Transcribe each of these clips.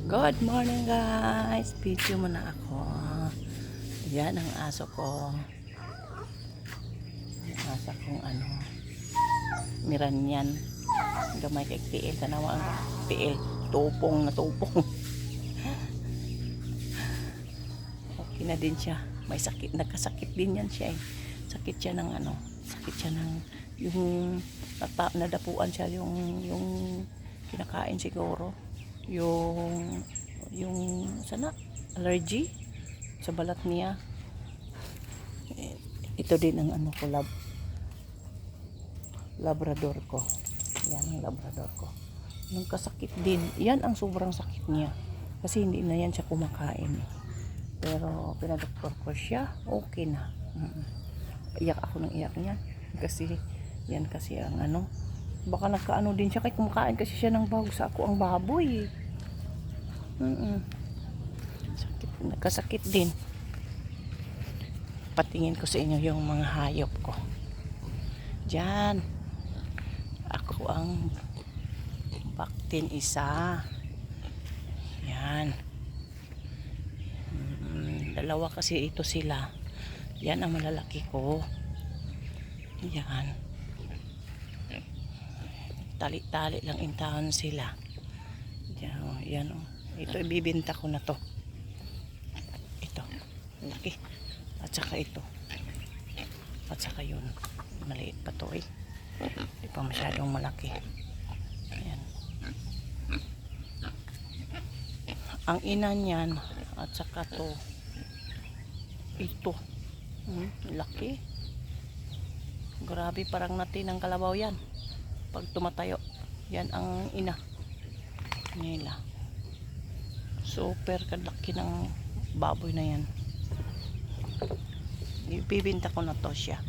Good morning guys. Video mo na ako. Yan ang aso ko. Ang aso kong Miranyan. Gamay kay tiil. Tanawa ang tiil. Tupong na tupong. Okay na din siya. May sakit. Nagkasakit din yan siya eh. Sakit siya ng sakit siya ng yung nadapuan siya yung kinakain siguro. Yung sana allergy sa balat niya. Ito din ang ko, labrador ko. Yan ang labrador ko. Yung kasakit din. Yan ang sobrang sakit niya. Kasi hindi na yan siya kumakain. Pero pinadoktor ko siya, okay na. Iyak ako ng iyak niya. Kasi yan kasi ang baka nagkaano din siya kay kumakain kasi siya ng bahog sa ako ang baboy. Sakit, nagkasakit din. Patingin ko sa inyo yung mga hayop ko. Diyan. Ako ang baktin isa. Yan. Dalawa kasi ito sila. Yan ang malalaki ko. Yan. Tali-tali lang intahon sila. Yan o. Ito ibibenta ko na to. Ito. Laki. At saka ito. At saka yun. Maliit pa to eh. Hindi pa masyadong malaki. Ayan. Ang ina niyan at saka to. Ito. Laki. Grabe, parang natin ang kalabaw yan. Pag tumatayo, yan ang ina nila. Super kalaki ng baboy na yan. Ibibinta ko na to siya.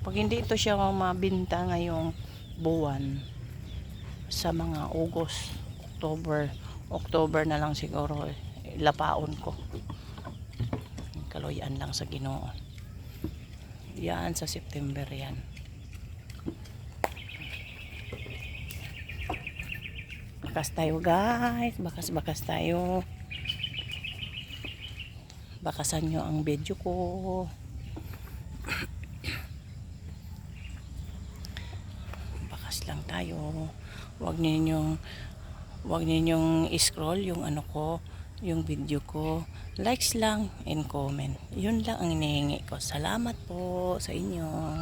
Pag hindi ito siya mabinta ngayong buwan, sa mga August, October na lang siguro, lapaon ko. Kaloyan lang sa Ginoo. Yan sa September yan. Bakas tayo guys, bakas tayo. Bakasan nyo ang video ko. Bakas lang tayo. Huwag ninyong i-scroll yung yung video ko. Likes lang and comment. Yun lang ang hinihingi ko. Salamat po sa inyo.